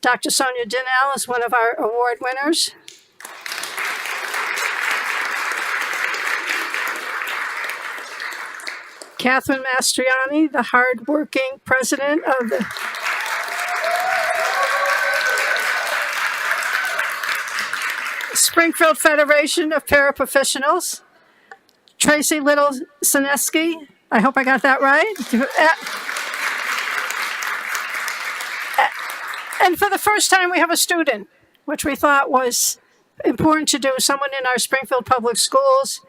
Dr. Sonia Dinell is one of our award winners. Catherine Mastriani, the hard-working president of the Springfield Federation of Paraprofessionals. Tracy Little-Sineski, I hope I got that right. And for the first time, we have a student, which we thought was important to do, someone in our Springfield Public Schools,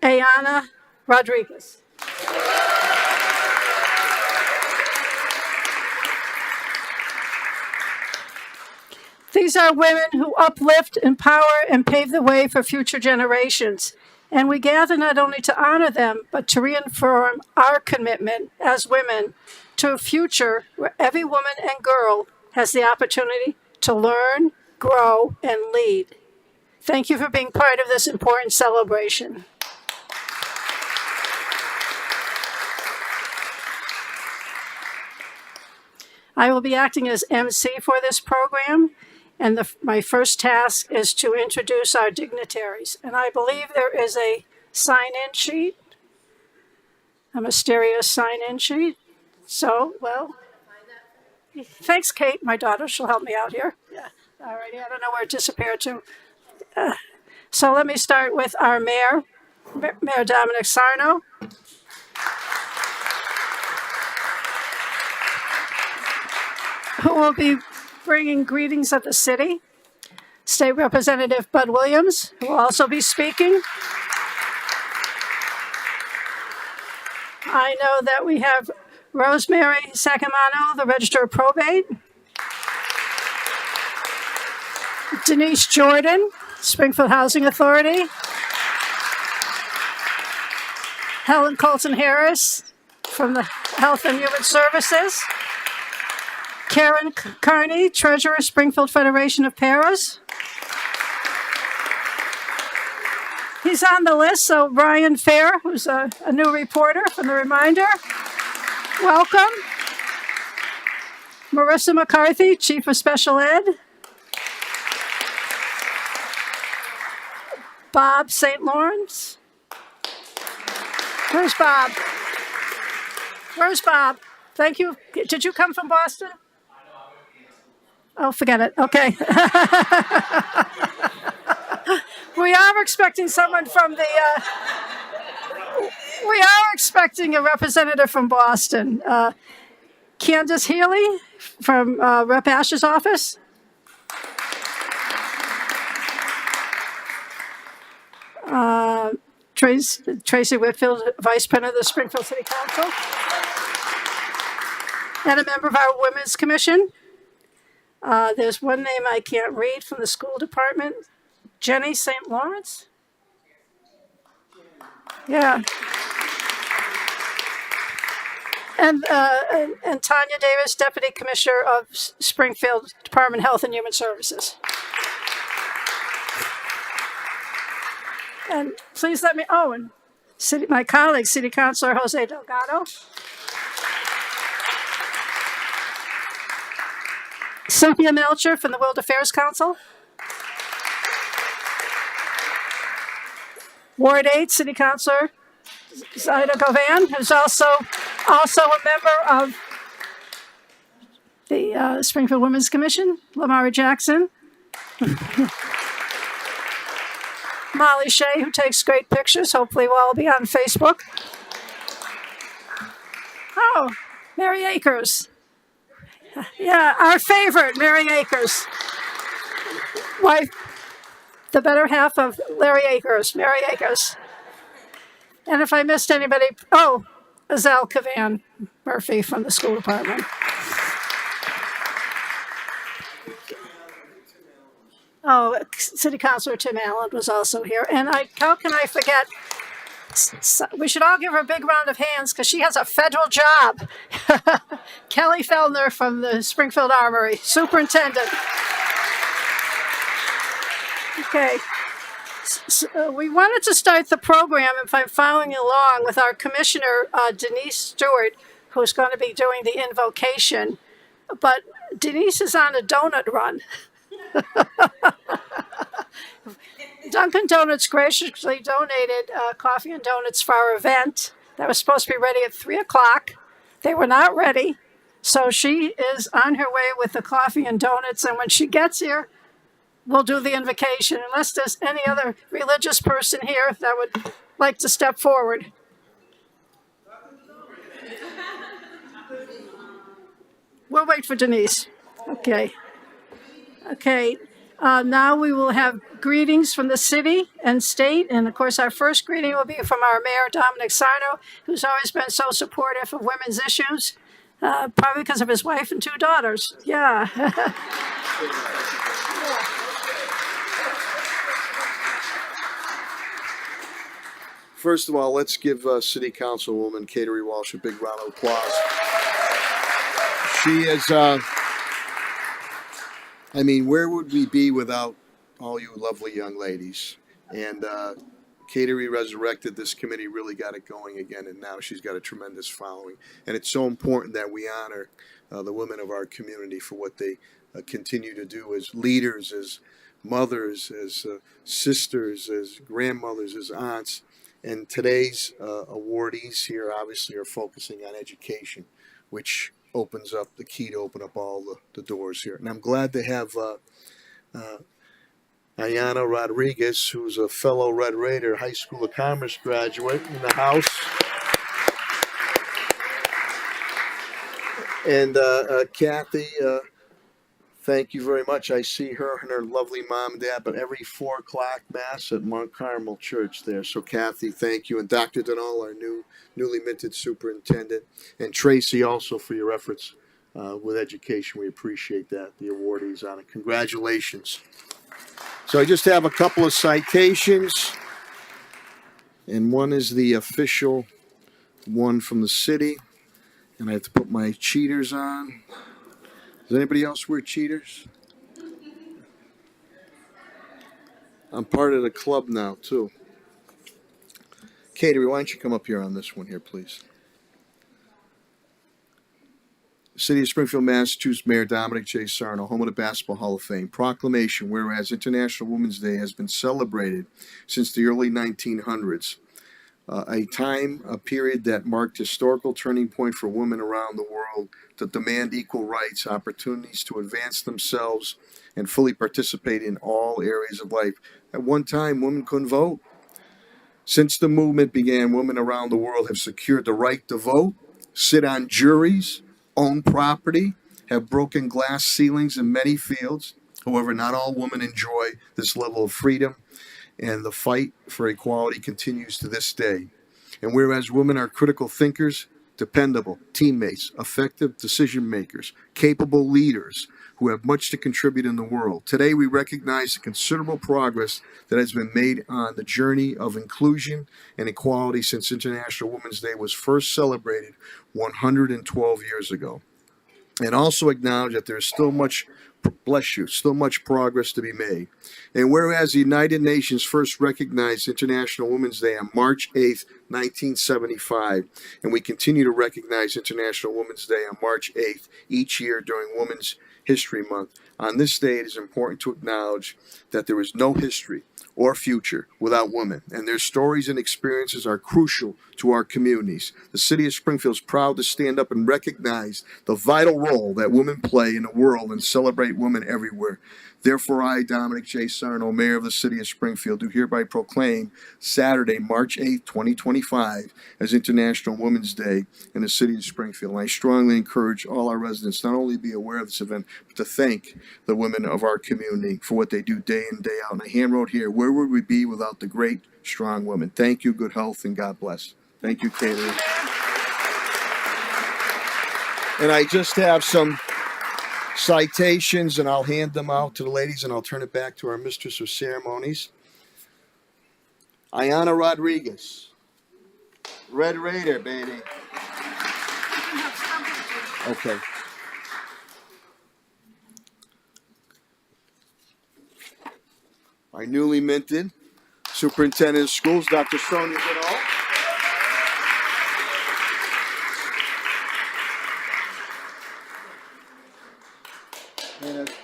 Ayana Rodriguez. These are women who uplift, empower, and pave the way for future generations. And we gather not only to honor them, but to reaffirm our commitment as women to a future where every woman and girl has the opportunity to learn, grow, and lead. Thank you for being part of this important celebration. I will be acting as MC for this program, and my first task is to introduce our dignitaries. And I believe there is a sign-in sheet, a mysterious sign-in sheet. So, well, thanks, Kate, my daughter. She'll help me out here. Yeah. All righty, I don't know where it disappeared to. So let me start with our mayor, Mayor Dominic Sarno. Who will be bringing greetings of the city. State Representative Bud Williams, who will also be speaking. I know that we have Rosemary Sacamano, the Register of Probate. Denise Jordan, Springfield Housing Authority. Helen Colton Harris from the Health and Human Services. Karen Carney, Treasurer, Springfield Federation of Paras. He's on the list, so Brian Fair, who's a new reporter from the Reminder. Welcome. Marissa McCarthy, Chief of Special Ed. Bob St. Lawrence. Where's Bob? Where's Bob? Thank you. Did you come from Boston? Oh, forget it. Okay. We are expecting someone from the, we are expecting a representative from Boston. Candace Healy from Rep. Ash's office. Tracy Whitfield, Vice President of the Springfield City Council. And a member of our Women's Commission. There's one name I can't read from the school department. Jenny St. Lawrence? Yeah. And Tanya Davis, Deputy Commissioner of Springfield Department of Health and Human Services. And please let me, and my colleague, City Councilor Jose Delgado. Cynthia Melcher from the World Affairs Council. Ward 8 City Councilor Zaida Govan, who's also a member of the Springfield Women's Commission. Lamara Jackson. Molly Shea, who takes great pictures. Hopefully we'll all be on Facebook. Oh, Mary Akers. Yeah, our favorite, Mary Akers. Wife, the better half of Larry Akers, Mary Akers. And if I missed anybody, Azelle Cavan Murphy from the school department. Oh, City Councilor Tim Allen was also here. And how can I forget? We should all give her a big round of hands because she has a federal job. Kelly Feldner from the Springfield Armory, Superintendent. Okay. So we wanted to start the program, if I'm following along, with our Commissioner, Denise Stewart, who's going to be doing the invocation. But Denise is on a donut run. Dunkin' Donuts graciously donated coffee and donuts for our event that was supposed to be ready at 3 o'clock. They were not ready. So she is on her way with the coffee and donuts. And when she gets here, we'll do the invocation, unless there's any other religious person here that would like to step forward. We'll wait for Denise. Okay. Okay. Now we will have greetings from the city and state. And of course, our first greeting will be from our mayor, Dominic Sarno, who's always been so supportive of women's issues, probably because of his wife and 2 daughters. Yeah. First of all, let's give City Councilwoman Kateri Walsh a big round of applause. She is, where would we be without all you lovely young ladies? And Kateri resurrected this committee, really got it going again, and now she's got a tremendous following. And it's so important that we honor the women of our community for what they continue to do as leaders, as mothers, as sisters, as grandmothers, as aunts. And today's awardees here obviously are focusing on education, which opens up the key to open up all the doors here. And I'm glad to have Ayanna Rodriguez, who's a fellow Red Raider High School of Commerce graduate, in the house. And Kathy, thank you very much. I see her and her lovely mom and dad, but every 4 o'clock mass at Mount Carmel Church there. So Kathy, thank you. And Dr. Denal, our newly minted superintendent. And Tracy also for your efforts with education. We appreciate that. The awardees on it. Congratulations. So I just have a couple of citations. And one is the official one from the city. And I have to put my cheaters on. Does anybody else wear cheaters? I'm part of the club now, too. Kateri, why don't you come up here on this one here, please? City of Springfield, Massachusetts, Mayor Dominic J. Sarno, home of the Basketball Hall of Fame. Proclamation, whereas International Women's Day has been celebrated since the early 1900s. A period that marked historical turning point for women around the world to demand equal rights, opportunities to advance themselves, and fully participate in all areas of life. At one time, women couldn't vote. Since the movement began, women around the world have secured the right to vote, sit on juries, own property, have broken glass ceilings in many fields. However, not all women enjoy this level of freedom, and the fight for equality continues to this day. And whereas women are critical thinkers, dependable teammates, effective decision makers, capable leaders who have much to contribute in the world, today we recognize the considerable progress that has been made on the journey of inclusion and equality since International Women's Day was first celebrated 112 years ago. And also acknowledge that there is still much progress to be made. And whereas the United Nations first recognized International Women's Day on March 8th, 1975, and we continue to recognize International Women's Day on March 8th each year during Women's History Month, on this day it is important to acknowledge that there is no history or future without women, and their stories and experiences are crucial to our communities. The City of Springfield is proud to stand up and recognize the vital role that women play in the world and celebrate women everywhere. Therefore, I, Dominic J. Sarno, Mayor of the City of Springfield, do hereby proclaim Saturday, March 8th, 2025, as International Women's Day in the City of Springfield. And I strongly encourage all our residents not only to be aware of this event, but to thank the women of our community for what they do day in, day out. And I handwrote here, where would we be without the great, strong women? Thank you, good health, and God bless. Thank you, Kateri. And I just have some citations, and I'll hand them out to the ladies, and I'll turn it back to our mistress of ceremonies. Ayanna Rodriguez, Red Raider, baby. Okay. Our newly minted superintendent of schools, Dr. Sonia Goodall.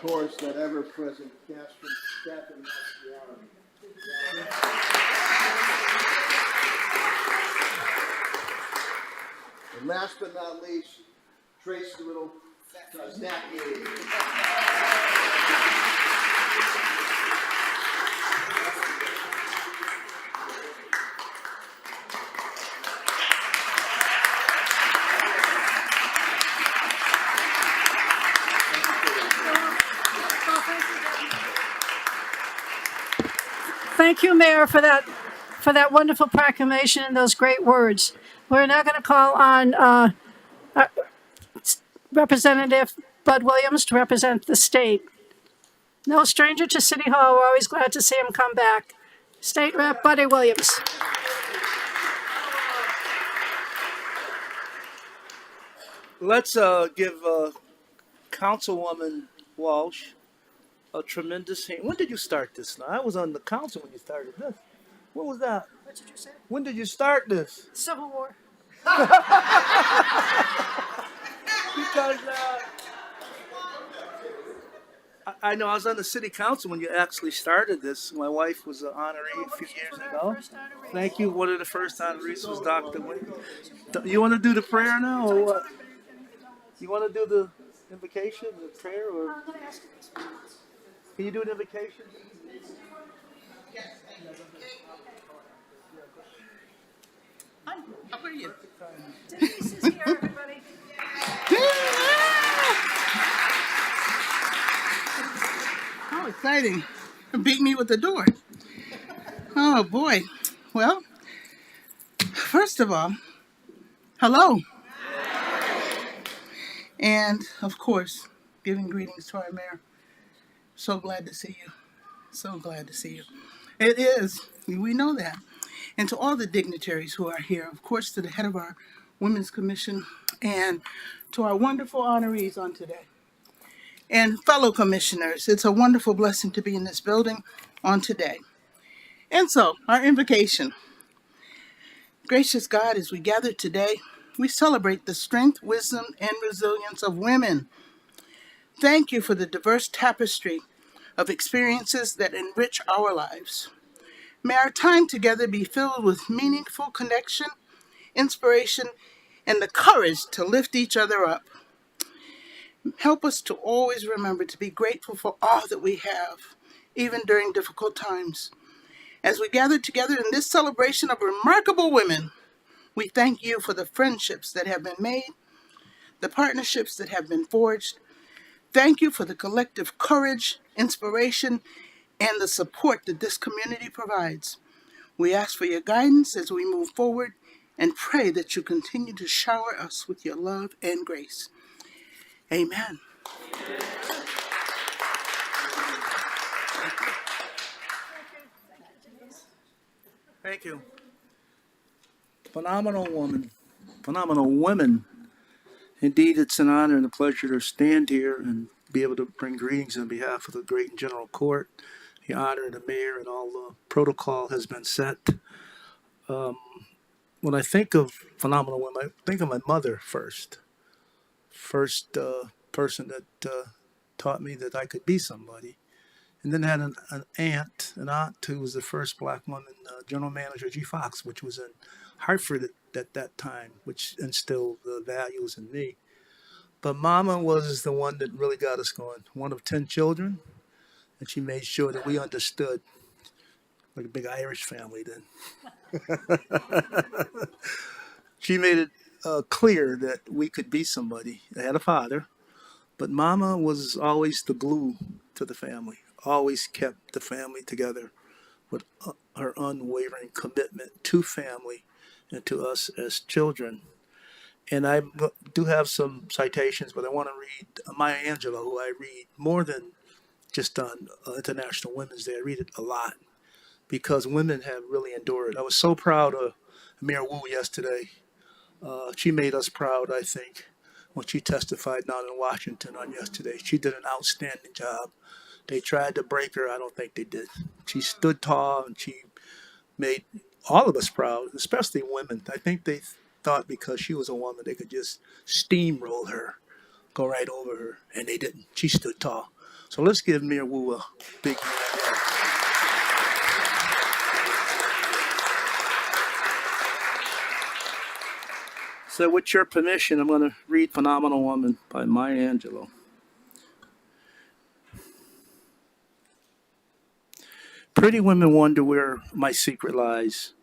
course, that ever-present Catherine Mastriani. And last but not least, Tracy Little Snacky. Thank you, Mayor, for that wonderful proclamation and those great words. We're now going to call on Representative Bud Williams to represent the state. No stranger to City Hall. We're always glad to see him come back. State Rep Buddy Williams. Let's give Councilwoman Walsh a tremendous hand. When did you start this? Now, I was on the council when you started this. What was that? What did you say? When did you start this? Civil War. Because I know I was on the city council when you actually started this. My wife was an honoree a few years ago. Thank you. One of the first honorees was Dr. Wayne. You want to do the prayer now or what? You want to do the invocation, the prayer, or can you do an invocation? How are you? Denise is here, everybody. How exciting. Beat me with the door. Oh boy. Well, first of all, hello. And of course, giving greetings to our mayor. So glad to see you. So glad to see you. It is. We know that. And to all the dignitaries who are here, of course, to the head of our Women's Commission, and to our wonderful honorees on today. And fellow commissioners, it's a wonderful blessing to be in this building on today. And so, our invocation. Gracious God, as we gather today, we celebrate the strength, wisdom, and resilience of women. Thank you for the diverse tapestry of experiences that enrich our lives. May our time together be filled with meaningful connection, inspiration, and the courage to lift each other up. Help us to always remember to be grateful for all that we have, even during difficult times. As we gather together in this celebration of remarkable women, we thank you for the friendships that have been made, the partnerships that have been forged. Thank you for the collective courage, inspiration, and the support that this community provides. We ask for your guidance as we move forward and pray that you continue to shower us with your love and grace. Amen. Thank you. Phenomenal woman. Phenomenal women. Indeed, it's an honor and a pleasure to stand here and be able to bring greetings on behalf of the great and general court. The honor of the mayor and all the protocol has been set. When I think of phenomenal women, I think of my mother first. First person that taught me that I could be somebody. And then had an aunt who was the first black woman general manager of G. Fox, which was in Hartford at that time, which instilled the values in me. But Mama was the one that really got us going. One of 10 children, and she made sure that we understood, like a big Irish family then. She made it clear that we could be somebody. I had a father, but Mama was always the glue to the family, always kept the family together with her unwavering commitment to family and to us as children. And I do have some citations, but I want to read Maya Angelou, who I read more than just on International Women's Day. I read it a lot because women have really endured. I was so proud of Mayor Wu yesterday. She made us proud, I think, when she testified down in Washington on yesterday. She did an outstanding job. They tried to break her. I don't think they did. She stood tall and she made all of us proud, especially women. I think they thought because she was a woman, they could just steamroll her, go right over her, and they didn't. She stood tall. So let's give Mayor Wu a big hand. So with your permission, I'm going to read Phenomenal Woman by Maya Angelou. Pretty women wonder where my secret lies.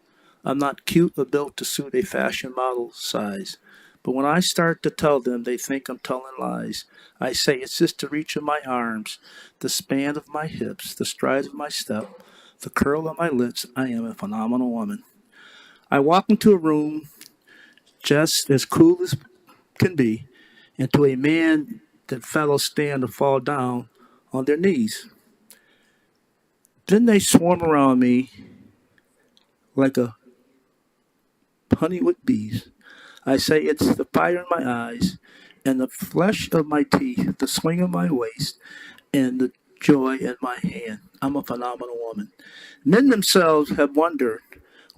I'm not cute or built to suit a fashion model size. But when I start to tell them, they think I'm telling lies. I say it's just the reach of my arms, the span of my hips, the stride of my step, the curl of my lips. I am a phenomenal woman. I walk into a room just as cool as can be, and to a man that fellows stand or fall down on their knees. Then they swarm around me like a honey with bees. I say it's the fire in my eyes and the flesh of my teeth, the swing of my waist, and the joy in my hand. I'm a phenomenal woman. Men themselves have wondered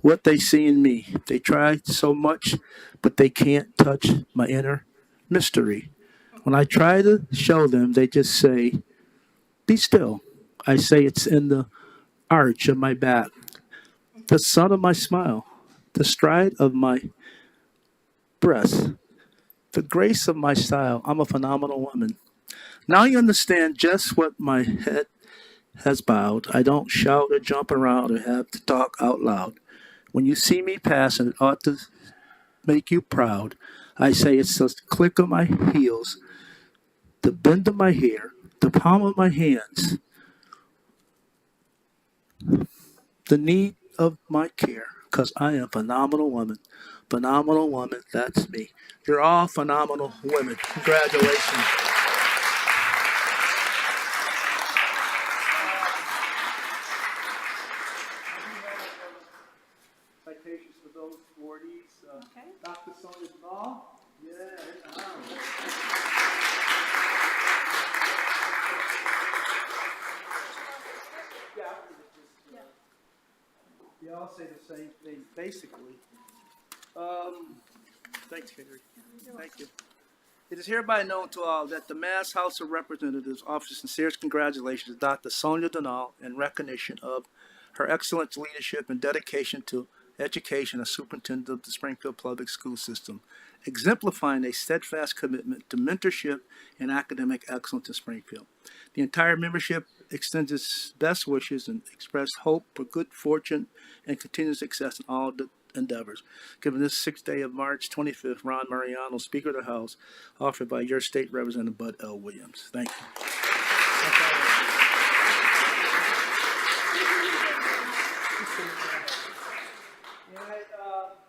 what they see in me. They try so much, but they can't touch my inner mystery. When I try to show them, they just say, be still. I say it's in the arch of my back, the sun of my smile, the stride of my breast, the grace of my style. I'm a phenomenal woman. Now you understand just what my head has bowed. I don't shout or jump around or have to talk out loud. When you see me pass, and it ought to make you proud, I say it's the click of my heels, the bend of my hair, the palm of my hands, the need of my care, because I am a phenomenal woman. Phenomenal woman, that's me. You're all phenomenal women. Congratulations. Citations for those awardees. Okay. Dr. Sonia Duvall. Yeah. They all say the same thing, basically. Thanks, Henry. Thank you. It is hereby known to all that the Mass House of Representatives offers sincerest congratulations to Dr. Sonia Donal in recognition of her excellent leadership and dedication to education as superintendent of the Springfield Public School System, exemplifying a steadfast commitment to mentorship and academic excellence in Springfield. The entire membership extends its best wishes and express hope for good fortune and continued success in all endeavors. Given this 6th day of March 25th, Ron Mariano, Speaker of the House, offered by your state representative, Bud L. Williams. Thank you.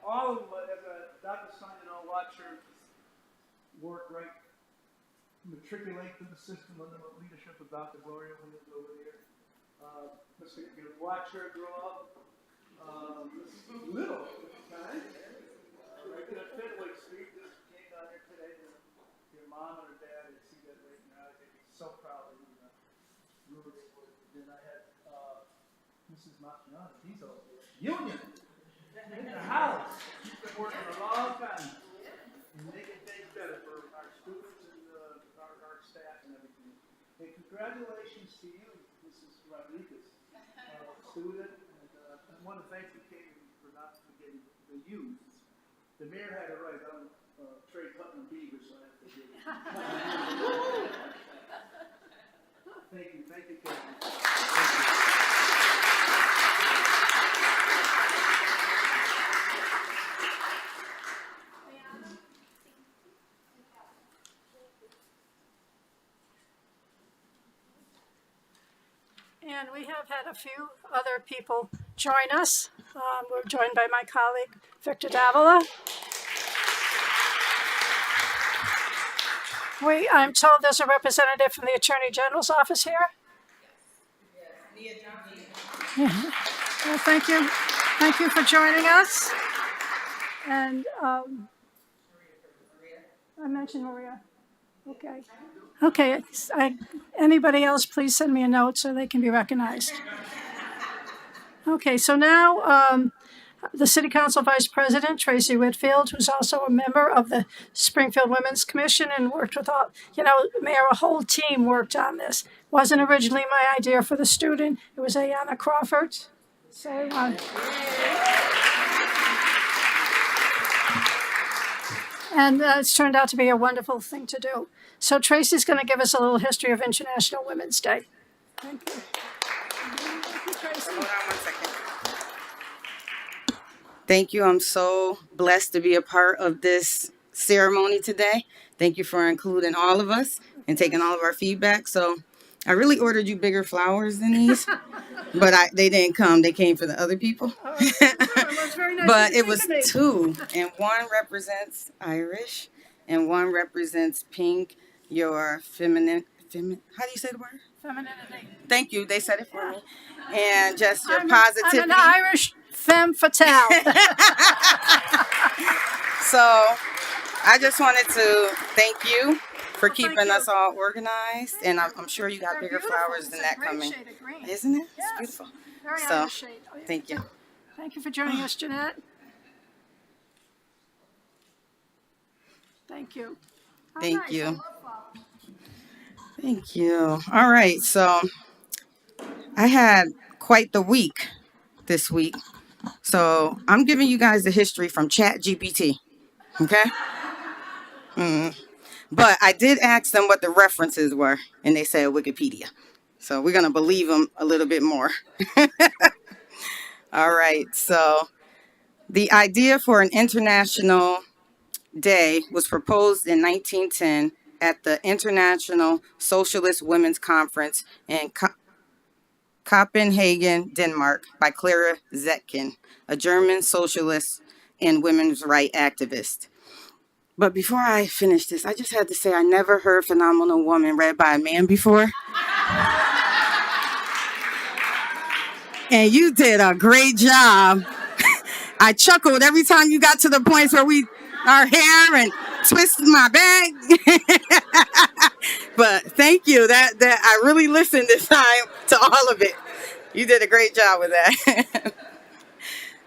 All of them, as Dr. Sonia, watch her work right, matriculate through the system under the leadership of Dr. Gloria Williams over there. Watch her grow up. Little, right? Right at Fenwick Street, just came down here today. Your mom and her dad, and see that right now. They'd be so proud of you. Really they would. Then I had Mrs. Machiana, he's over there. Union in the house. She's been working a long time and making things better for our students and our staff and everything. And congratulations to you, Mrs. Rodriguez, student. I want to thank the king for not forgetting the youth. The mayor had it right. I'm Trey Putnam Beaver, so I have to give it. Thank you, King. Thank you. And we have had a few other people join us. We're joined by my colleague, Victor Davila. I'm told there's a representative from the Attorney General's office here. Yeah. Well, thank you. Thank you for joining us. And I mentioned Maria. Okay. Okay. Anybody else, please send me a note so they can be recognized. Okay, so now the City Council Vice President, Tracy Whitfield, who's also a member of the Springfield Women's Commission and worked with all, Mayor, a whole team worked on this. Wasn't originally my idea for the student. It was Ayanna Crawford. So, and it's turned out to be a wonderful thing to do. So Tracy's going to give us a little history of International Women's Day. Thank you. Thank you, Tracy. Hold on 1 second. Thank you. I'm so blessed to be a part of this ceremony today. Thank you for including all of us and taking all of our feedback. So I really ordered you bigger flowers than these, but they didn't come. They came for the other people. But it was two, and one represents Irish, and one represents pink. Your feminine. How do you say the word? Femininity. Thank you. They said it for me. And just your positivity. I'm an Irish femme fatale. So I just wanted to thank you for keeping us all organized. And I'm sure you got bigger flowers than that coming. Isn't it? It's beautiful. Very So, Irish shade. Oh, yeah. thank you. Thank you for joining us, Jeanette. Thank you. Thank Nice. you. I love flowers. Thank you. All right. So I had quite the week this week. So I'm giving you guys the history from ChatGPT. Okay? But I did ask them what the references were, and they said Wikipedia. So we're going to believe them a little bit more. All right. So the idea for an international day was proposed in 1910 at the International Socialist Women's Conference in Copenhagen, Denmark, by Clara Zetkin, a German socialist and women's rights activist. But before I finish this, I just had to say I never heard Phenomenal Woman read by a man before. And you did a great job. I chuckled every time you got to the points where our hair and twisted my back. But thank you. That I really listened this time to all of it. You did a great job with that.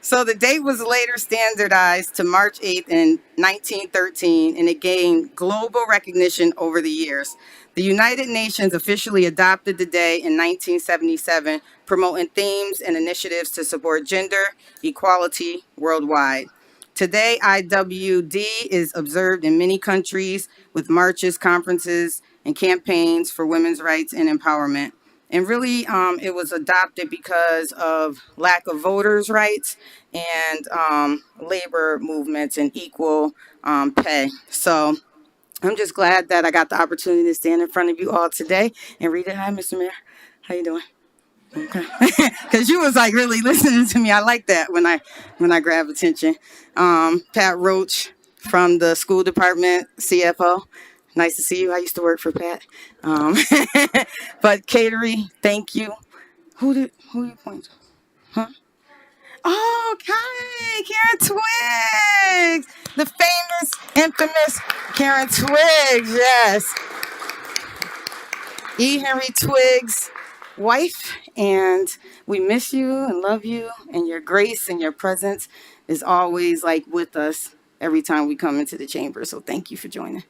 So the date was later standardized to March 8th in 1913, and it gained global recognition over the years. The United Nations officially adopted the day in 1977, promoting themes and initiatives to support gender equality worldwide. Today, IWD is observed in many countries with marches, conferences, and campaigns for women's rights and empowerment. And really, it was adopted because of lack of voters' rights and labor movements and equal pay. So I'm just glad that I got the opportunity to stand in front of you all today and read it. Hi, Mr. Mayor. How you doing? Okay. Because you was like really listening to me. I like that when I grab attention. Pat Roach from the school department, CFO. Nice to see you. I used to work for Pat. But Catering, thank you. Who you point to? Huh? Oh, Karen Twiggs. The famous, infamous Karen Twiggs, yes. E. Henry Twiggs' wife, and we miss you and love you, and your grace and your presence is always like with us every time we come into the chamber. So thank you for joining.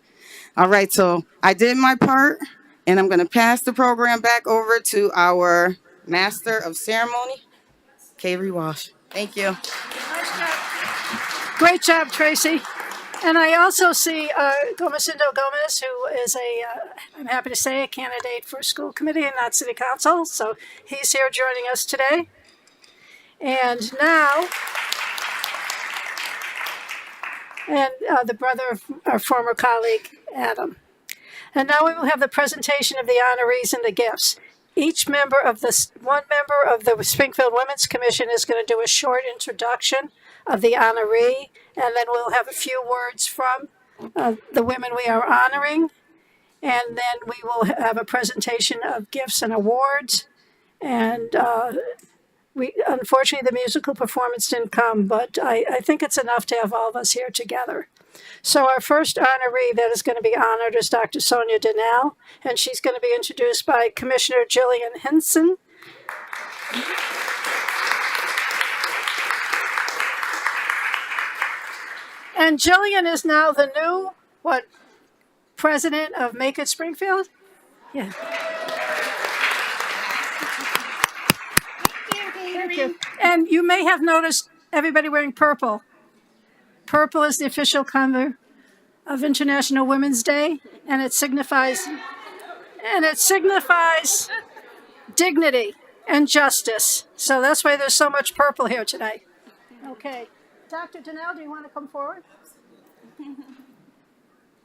All right, so I did my part, and I'm going to pass the program back over to our Master of Ceremony, Kaylee Walsh. Thank you. Nice job. Great job, Tracy. And I also see Gomesindo Gomez, who is I'm happy to say, a candidate for school committee and not city council. So he's here joining us today. And now, the brother of our former colleague, Adam. And now we will have the presentation of the honorees and the gifts. One member of the Springfield Women's Commission is going to do a short introduction of the honoree, and then we'll have a few words from the women we are honoring, and then we will have a presentation of gifts and awards. And unfortunately, the musical performance didn't come, but I think it's enough to have all of us here together. So our first honoree that is going to be honored is Dr. Sonia Donnell, and she's going to be introduced by Commissioner Jillian Hinson. And Jillian is now the new, what, president of Make It Springfield? Yeah. Thank you. And you may have noticed everybody wearing purple. Purple is the official color of International Women's Day, and it signifies dignity and justice. So that's why there's so much purple here today. Okay. Dr. Donnell, do you want to come forward?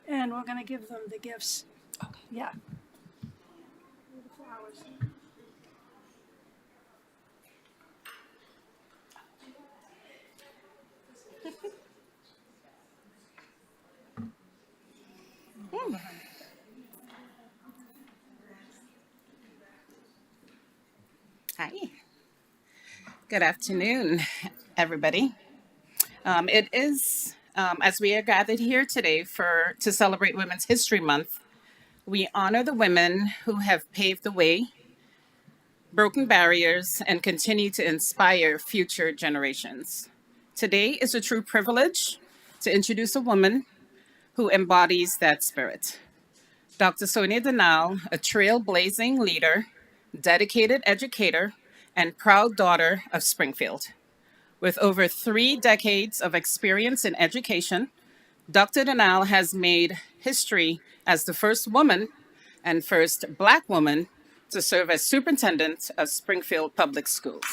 And we're going to give them the gifts. Okay. Yeah. The flowers. Hi. Good afternoon, everybody. It is, as we are gathered here today to celebrate Women's History Month, we honor the women who have paved the way, broken barriers, and continue to inspire future generations. Today is a true privilege to introduce a woman who embodies that spirit. Dr. Sonia Donnell, a trailblazing leader, dedicated educator, and proud daughter of Springfield. With over 3 decades of experience in education, Dr. Donnell has made history as the first woman and first Black woman to serve as superintendent of Springfield Public Schools.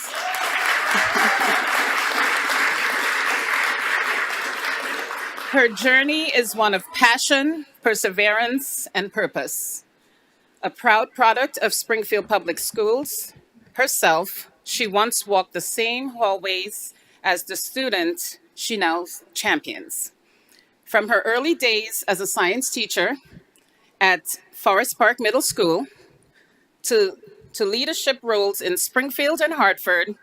Her journey is one of passion, perseverance, and purpose. A proud product of Springfield Public Schools, herself, she once walked the same hallways as the student she now champions. From her early days as a science teacher at Forest Park Middle School to leadership roles in Springfield and Hartford,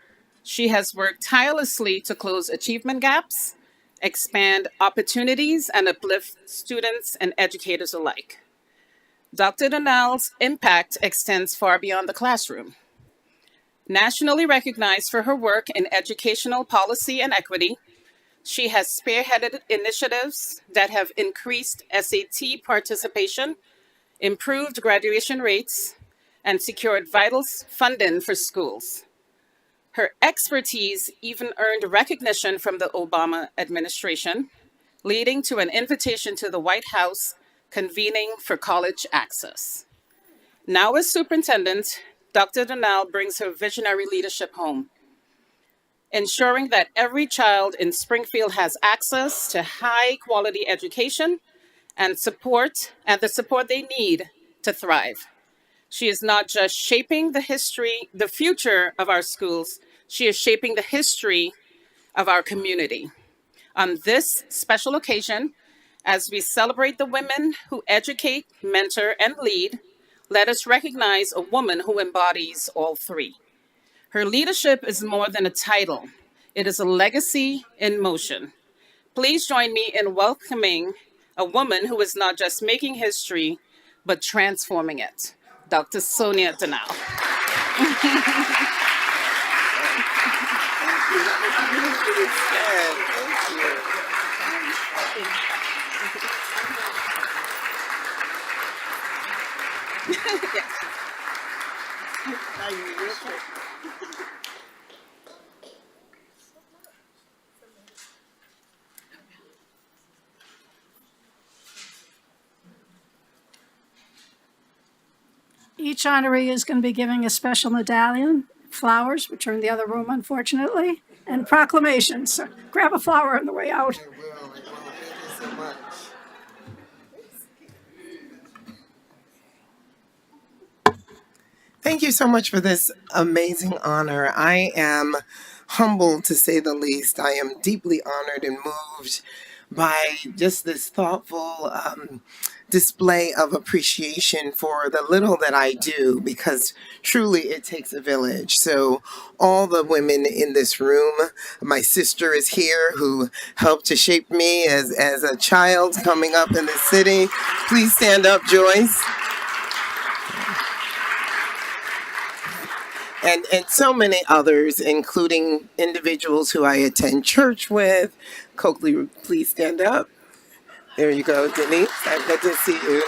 she has worked tirelessly to close achievement gaps, expand opportunities, and uplift students and educators alike. Dr. Donnell's impact extends far beyond the classroom. Nationally recognized for her work in educational policy and equity, she has spearheaded initiatives that have increased SAT participation, improved graduation rates, and secured vital funding for schools. Her expertise even earned recognition from the Obama administration, leading to an invitation to the White House convening for college access. Now as superintendent, Dr. Donnell brings her visionary leadership home, ensuring that every child in Springfield has access to high quality education and the support they need to thrive. She is not just shaping the future of our schools, she is shaping the history of our community. On this special occasion, as we celebrate the women who educate, mentor, and lead, let us recognize a woman who embodies all 3. Her leadership is more than a title. It is a legacy in motion. Please join me in welcoming a woman who is not just making history, but transforming it. Dr. Sonia Donnell. Each honoree is going to be giving a special medallion, flowers, which are in the other room, unfortunately, and proclamations. So grab a flower on the way out. Thank you so much. Thank you so much for this amazing honor. I am humbled, to say the least. I am deeply honored and moved by just this thoughtful display of appreciation for the little that I do, because truly it takes a village. So all the women in this room, my sister is here who helped to shape me as a child coming up in the city. Please stand up, Joyce. And so many others, including individuals who I attend church with, Coakley, please stand up. There you go, Denise. I'm good to see you.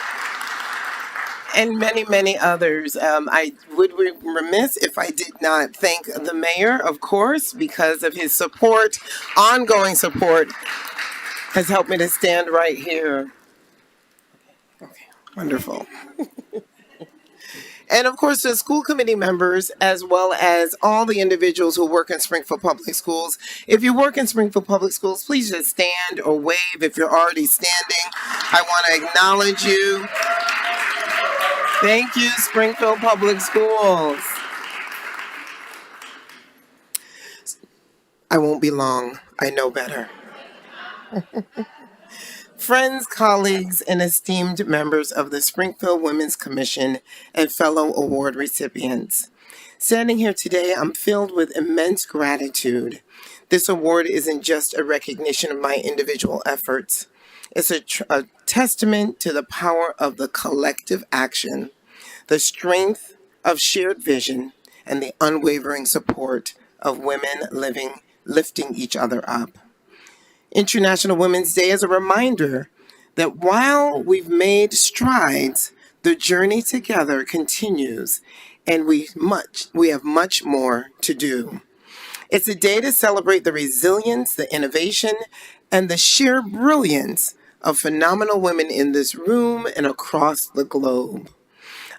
And many, many others. I would be remiss if I did not thank the mayor, of course, because of his support, ongoing support, has helped me to stand right here. Okay, wonderful. And of course, the school committee members, as well as all the individuals who work in Springfield Public Schools. If you work in Springfield Public Schools, please just stand or wave if you're already standing. I want to acknowledge you. Thank you, Springfield Public Schools. I won't be long. I know better. Friends, colleagues, and esteemed members of the Springfield Women's Commission and fellow award recipients. Standing here today, I'm filled with immense gratitude. This award isn't just a recognition of my individual efforts. It's a testament to the power of the collective action, the strength of shared vision, and the unwavering support of women lifting each other up. International Women's Day is a reminder that while we've made strides, the journey together continues, and we have much more to do. It's a day to celebrate the resilience, the innovation, and the sheer brilliance of phenomenal women in this room and across the globe.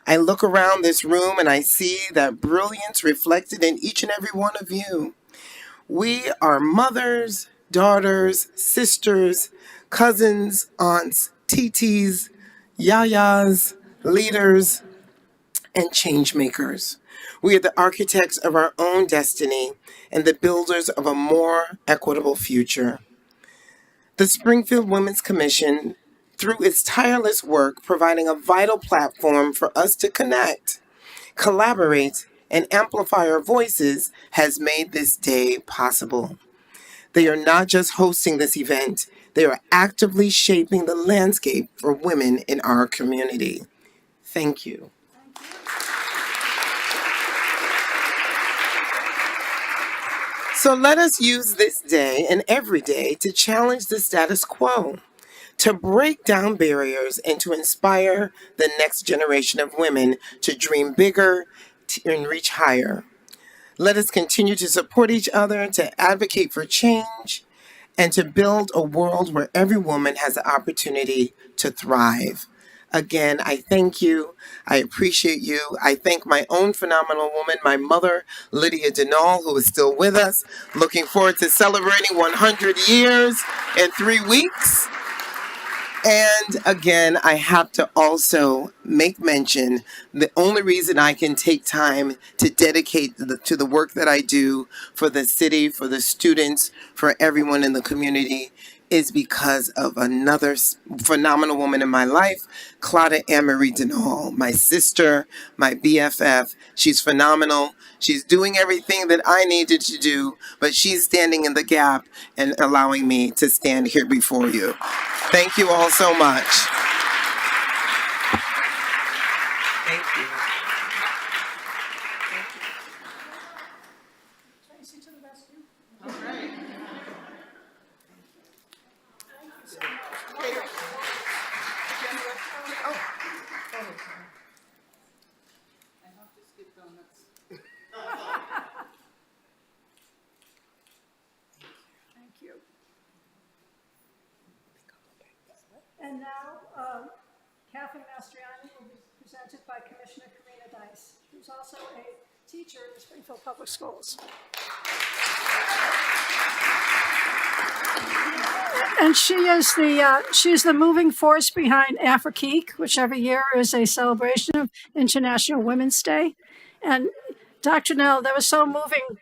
I look around this room and I see that brilliance reflected in each and every one of you. We are mothers, daughters, sisters, cousins, aunts, titis, yayas, leaders, and change makers. We are the architects of our own destiny and the builders of a more equitable future. The Springfield Women's Commission, through its tireless work, providing a vital platform for us to connect, collaborate, and amplify our voices, has made this day possible. They are not just hosting this event, they are actively shaping the landscape for women in our community. Thank you. So let us use this day and every day to challenge the status quo, to break down barriers, and to inspire the next generation of women to dream bigger and reach higher. Let us continue to support each other, to advocate for change, and to build a world where every woman has the opportunity to thrive. Again, I thank you. I appreciate you. I thank my own phenomenal woman, my mother, Lydia Denal, who is still with us. Looking forward to celebrating 100 years in 3 weeks. And again, I have to also make mention, the only reason I can take time to dedicate to the work that I do for the city, for the students, for everyone in the community, is because of another phenomenal woman in my life, Claudia Anne-Marie Denal, my sister, my BFF. She's phenomenal. She's doing everything that I needed to do, but she's standing in the gap and allowing me to stand here before you. Thank you all so much. Thank you. Thank you. And now, Kathy Mastriani will be presented by Commissioner Karina Dice, who's also a teacher in Springfield Public Schools. And she's the moving force behind AfriCeek, which every year is a celebration of International Women's Day. And Dr. Nell, that was so moving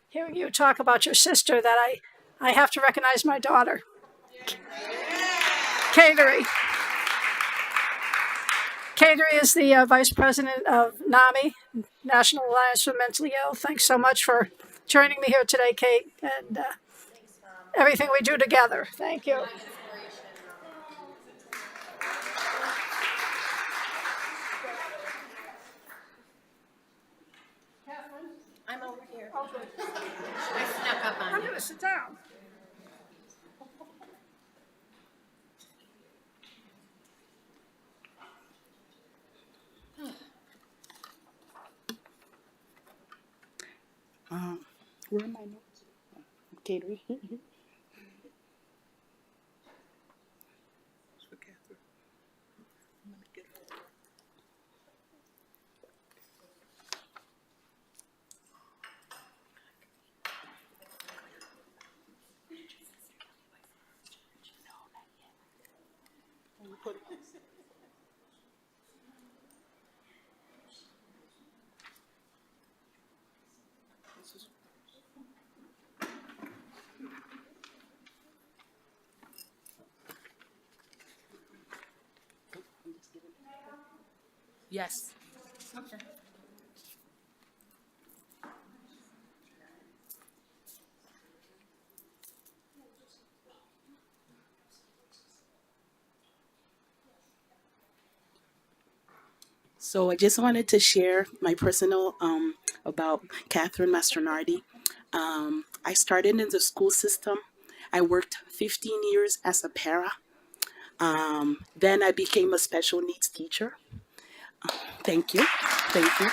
hearing you talk about your sister that I have to recognize my daughter, Cateri. Cateri is the Vice President of NAMI, National Alliance for Mentally Ill. Thanks so much for joining me here today, Kate, and everything we do together. Thank you. Catherine? I'm over here. Oh, good. I snuck up on I'm you. going to sit down. Catering. Yes. So I just wanted to share my personal about Catherine Mastronardi. I started in the school system. I worked 15 years as a para. Then I became a special needs teacher. Thank you. Thank you.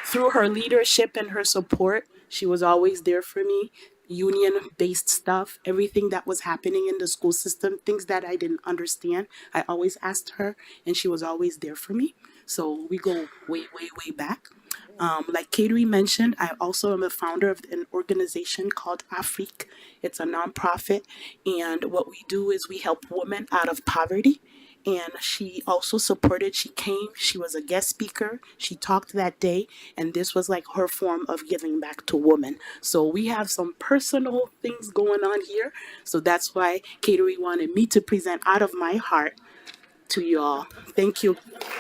Through her leadership and her support, she was always there for me. Union based stuff, everything that was happening in the school system, things that I didn't understand, I always asked her, and she was always there for me. So we go way, way, way back. Like Kateri mentioned, I also am a founder of an organization called Afrique. It's a nonprofit, and what we do is we help women out of poverty. And she also supported, she came, she was a guest speaker, she talked that day, and this was like her form of giving back to women. So we have some personal things going on here. So that's why Kateri wanted me to present out of my heart to you all. Thank you,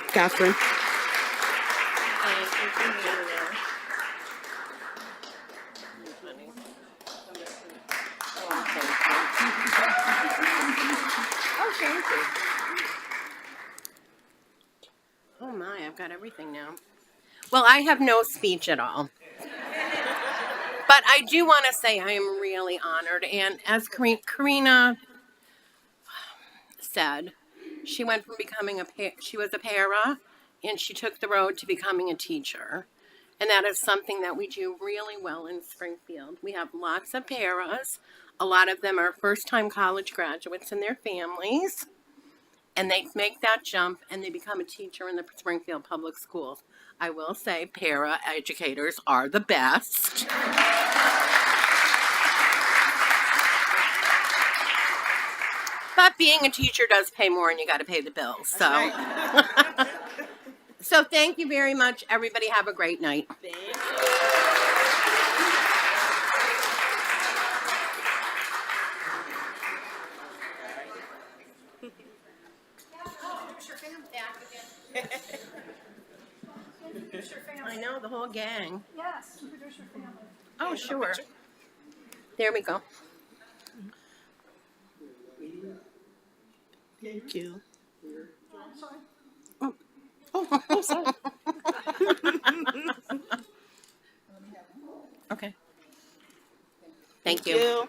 Catherine. Oh my, I've got everything now. Well, I have no speech at all. But I do want to say I am really honored. And as Karina said, she went from becoming she was a para, and she took the road to becoming a teacher. And that is something that we do really well in Springfield. We have lots of paras. A lot of them are first-time college graduates and their families. And they make that jump and they become a teacher in the Springfield Public Schools. I will say para educators are the best. But being a teacher does pay more and you got to pay the bills. So, right. So thank you very much. Everybody have a great night. I know, the whole gang. Yes, introduce your family. Oh, sure. There we go. Thank you. Oh, sorry. Okay. Thank you.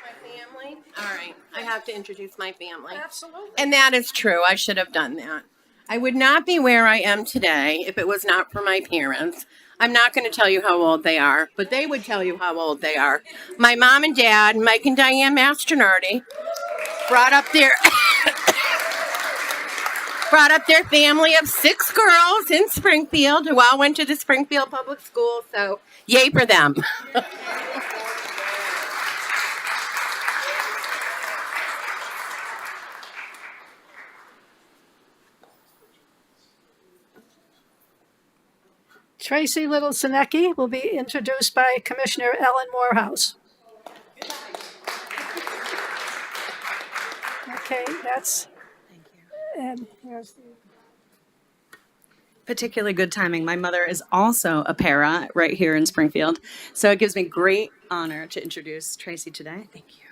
My family? All right. I have to introduce my family. Absolutely. And that is true. I should have done that. I would not be where I am today if it was not for my parents. I'm not going to tell you how old they are, but they would tell you how old they are. My mom and dad, Mike and Diane Mastronardi, brought up their family of 6 girls in Springfield who all went to the Springfield Public Schools. So yay for them. Tracy Little Sinecki will be introduced by Commissioner Ellen Morehouse. Okay, that's. Thank you. And here's the. Particularly good timing. My mother is also a para right here in Springfield. So it gives me great honor to introduce Tracy today. Thank you.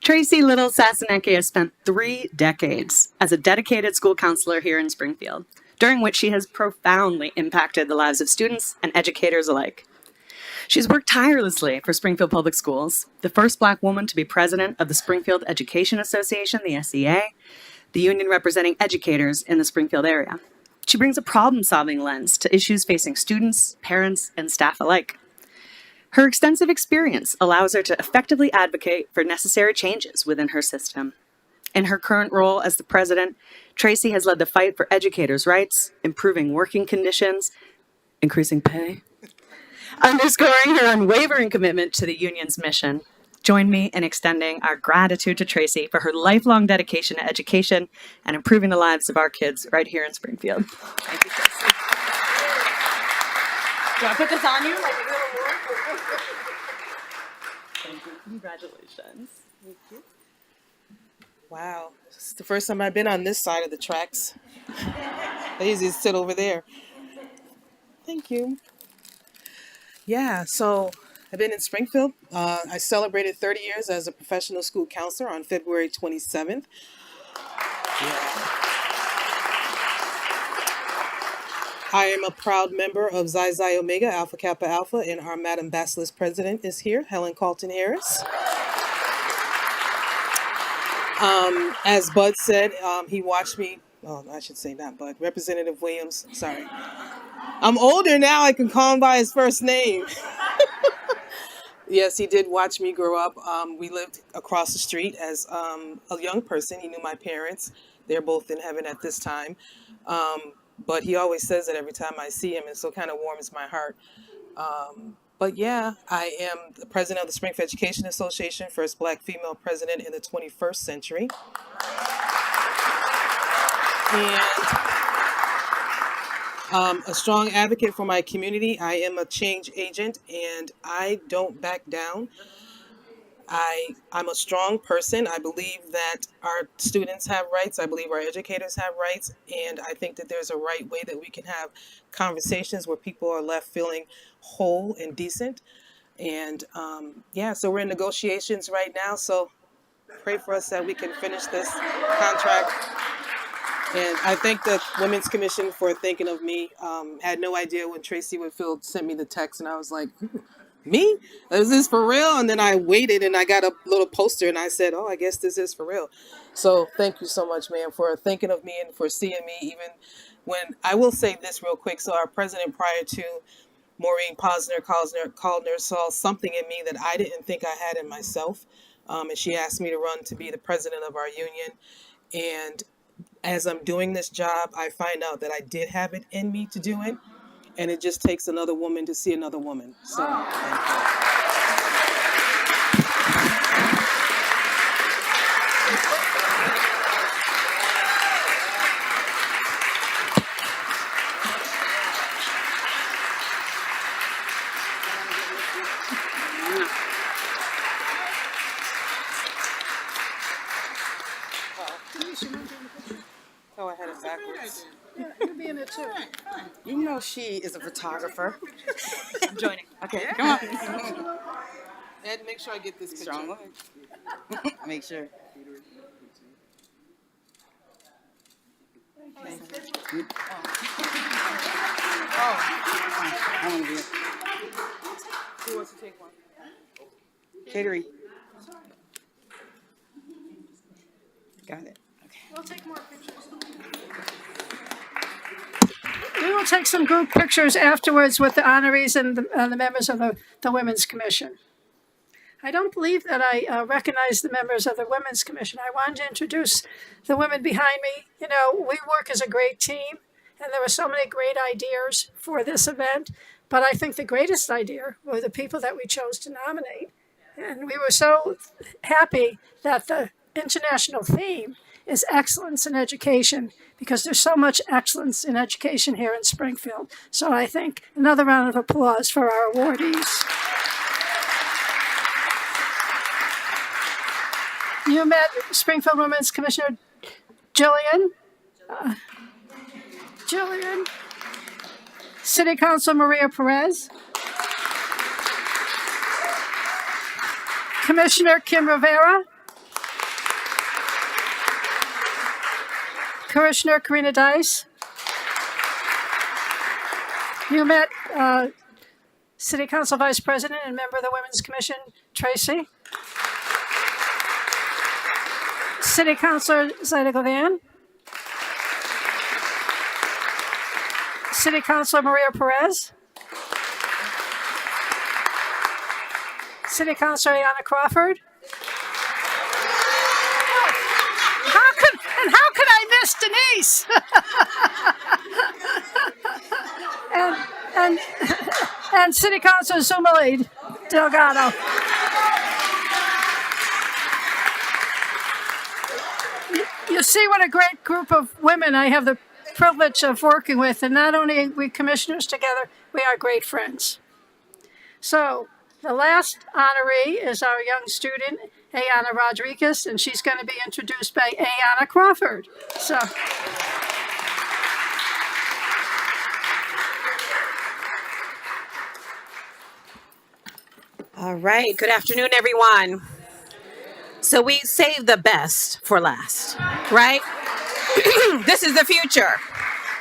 Tracy Little Sasanecki has spent 3 decades as a dedicated school counselor here in Springfield, during which she has profoundly impacted the lives of students and educators alike. She's worked tirelessly for Springfield Public Schools, the first Black woman to be president of the Springfield Education Association, the SEA, the union representing educators in the Springfield area. She brings a problem-solving lens to issues facing students, parents, and staff alike. Her extensive experience allows her to effectively advocate for necessary changes within her system. In her current role as the president, Tracy has led the fight for educators' rights, improving working conditions, increasing pay, underscoring her unwavering commitment to the union's mission. Join me in extending our gratitude to Tracy for her lifelong dedication to education and improving the lives of our kids right here in Springfield. Thank you, Tracy. Do I put this on you like a little more? Thank you. Congratulations. Thank you. Wow, this is the first time I've been on this side of the tracks. I usually sit over there. Thank you. Yeah, so I've been in Springfield. I celebrated 30 years as a professional school counselor on February 27th. I am a proud member of Xi Xi Omega Alpha Kappa Alpha, and our Madam Basilisk president is here, Helen Carlton Harris. As Bud said, he watched me. Oh, I should say not Bud. Representative Williams. Sorry. I'm older now. I can call him by his first name. Yes, he did watch me grow up. We lived across the street as a young person. He knew my parents. They're both in heaven at this time. But he always says that every time I see him, and so kind of warms my heart. But yeah, I am the president of the Springfield Education Association, first Black female president in the 21st century. And a strong advocate for my community. I am a change agent, and I don't back down. I'm a strong person. I believe that our students have rights. I believe our educators have rights. And I think that there's a right way that we can have conversations where people are left feeling whole and decent. And yeah, so we're in negotiations right now. So pray for us that we can finish this contract. And I thank the Women's Commission for thinking of me. Had no idea when Tracy Whitfield sent me the text, and I was like, me? Is this for real? And then I waited and I got a little poster and I said, oh, I guess this is for real. So thank you so much, ma'am, for thinking of me and for seeing me even when, I will say this real quick. So our president prior to Maureen Caldner saw something in me that I didn't think I had in myself. And she asked me to run to be the president of our union. And as I'm doing this job, I find out that I did have it in me to do it. And it just takes another woman to see another woman. So, thank you. Oh, I had it backwards. You'll be in it too. You know she is a photographer. I'm joining. Okay, come on. Ed, make sure I get this picture. Strong woman. Make sure. I want to be it. Who wants to take one? Catering. Got it. Okay. We'll take more pictures. We will take some group pictures afterwards with the honorees and the members of the Women's Commission. I don't believe that I recognize the members of the Women's Commission. I wanted to introduce the women behind me. You know, we work as a great team, and there were so many great ideas for this event. But I think the greatest idea were the people that we chose to nominate. And we were so happy that the international theme is excellence in education, because there's so much excellence in education here in Springfield. So I think another round of applause for our awardees. You met Springfield Women's Commissioner Jillian. City Council Maria Perez. Commissioner Kim Rivera. Commissioner Karina Dice. You met City Council Vice President and member of the Women's Commission, Tracy. City Councilor Zaida Gavan. City Councilor Maria Perez. City Councilor Ayanna Crawford. How could I miss Denise? and City Councilor Zumalid Delgado. You see what a great group of women I have the privilege of working with, and not only are we commissioners together, we are great friends. So the last honoree is our young student, Ayanna Rodriguez, and she's going to be introduced by Ayanna Crawford. So. All right. Good afternoon, everyone. So we saved the best for last, right? This is the future.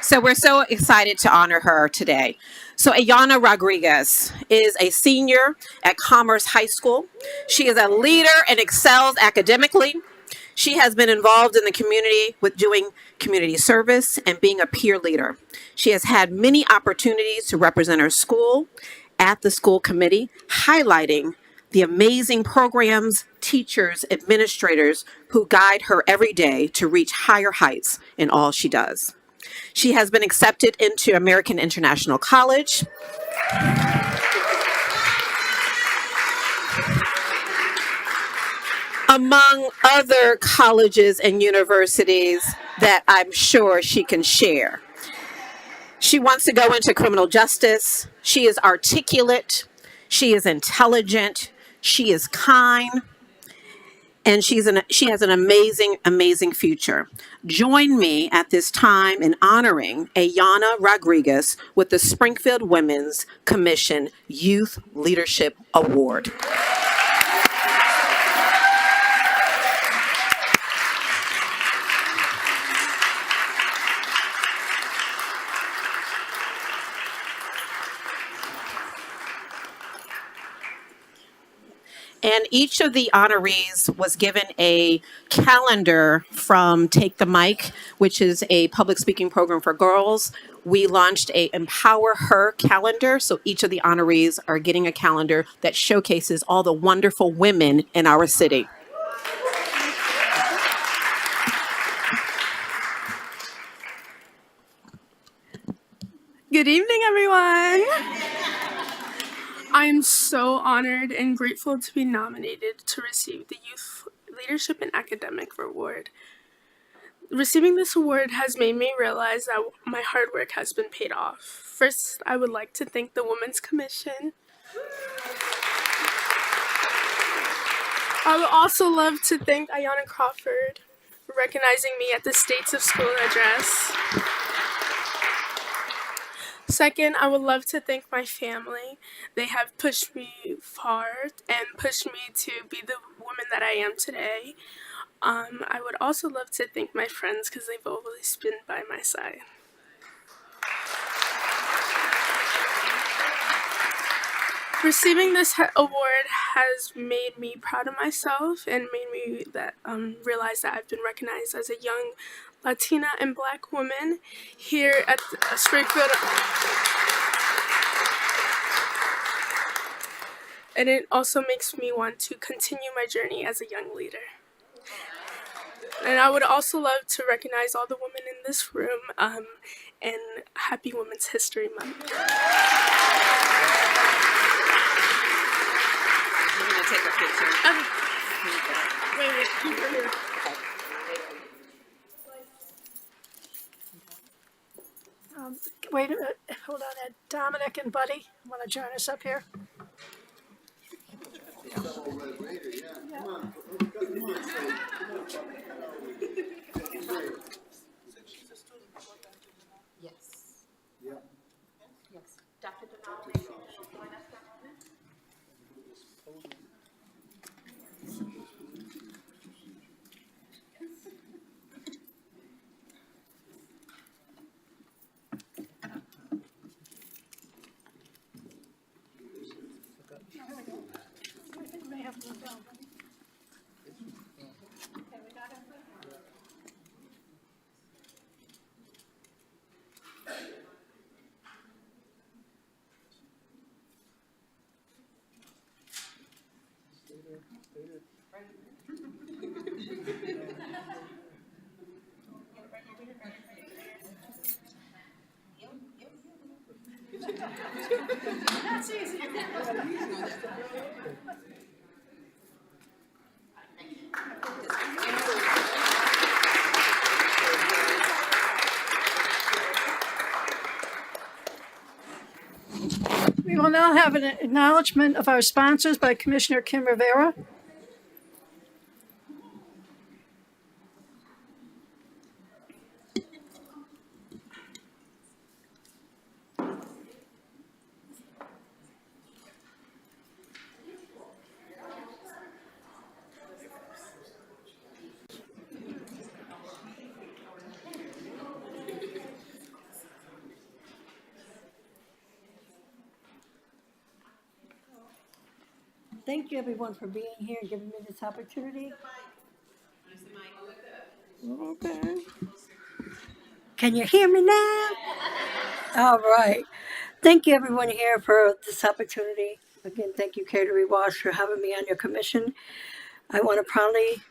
So we're so excited to honor her today. So Ayanna Rodriguez is a senior at Commerce High School. She is a leader and excels academically. She has been involved in the community with doing community service and being a peer leader. She has had many opportunities to represent her school at the school committee, highlighting the amazing programs, teachers, administrators who guide her every day to reach higher heights in all she does. She has been accepted into American International College. Among other colleges and universities that I'm sure she can share. She wants to go into criminal justice. She is articulate. She is intelligent. She is kind. And she has an amazing, amazing future. Join me at this time in honoring Ayanna Rodriguez with the Springfield Women's Commission Youth Leadership Award. And each of the honorees was given a calendar from Take the Mic, which is a public speaking program for girls. We launched a Empower Her calendar. So each of the honorees are getting a calendar that showcases all the wonderful women in our city. Good evening, everyone. I am so honored and grateful to be nominated to receive the Youth Leadership and Academic Award. Receiving this award has made me realize that my hard work has been paid off. First, I would like to thank the Women's Commission. I would also love to thank Ayanna Crawford for recognizing me at the States of School address. Second, I would love to thank my family. They have pushed me far and pushed me to be the woman that I am today. I would also love to thank my friends because they've always been by my side. Receiving this award has made me proud of myself and made me realize that I've been recognized as a young Latina and Black woman here at Springfield. And it also makes me want to continue my journey as a young leader. And I would also love to recognize all the women in this room and Happy Women's History Month. We're going to take a picture. Wait. Wait a minute, hold on, Ed. Dominic and Buddy, want to join us up here? Yes. Yes. Dr. Denali, join us for a moment. That's easy. We will now have an acknowledgement of our sponsors by Commissioner Kim Rivera. Thank you, everyone, for being here and giving me this opportunity. Okay. Can you hear me now? All right. Thank you, everyone here, for this opportunity. Again, thank you, Catering Wash, for having me on your commission. I want to proudly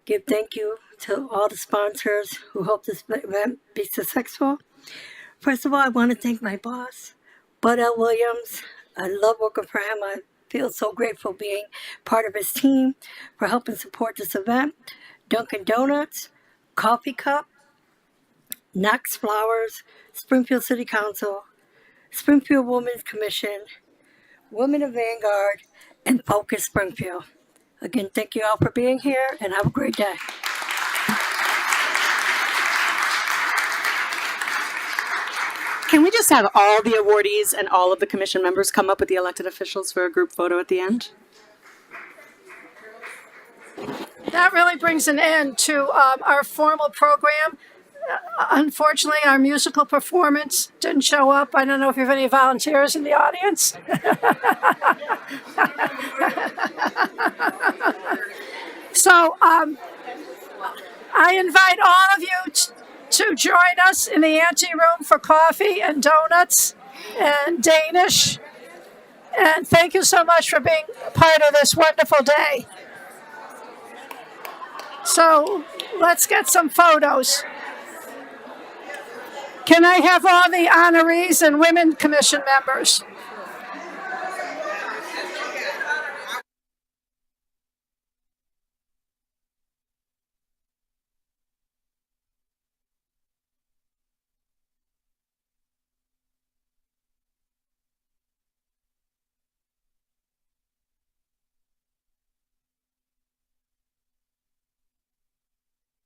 give thank you to all the sponsors who helped this event be successful. First of all, I want to thank my boss, Bud L. Williams. I love working for him. I feel so grateful being part of his team for helping support this event. Dunkin' Donuts, Coffee Cup, Knox Flowers, Springfield City Council, Springfield Women's Commission, Women of Vanguard, and Focus Springfield. Again, thank you all for being here and have a great day. Can we just have all the awardees and all of the commission members come up with the elected officials for a group photo at the end? That really brings an end to our formal program. Unfortunately, our musical performance didn't show up. I don't know if you have any volunteers in the audience. So I invite all of you to join us in the anteroom for coffee and donuts and Danish. And thank you so much for being part of this wonderful day. So let's get some photos. Can I have all the honorees and women commission members?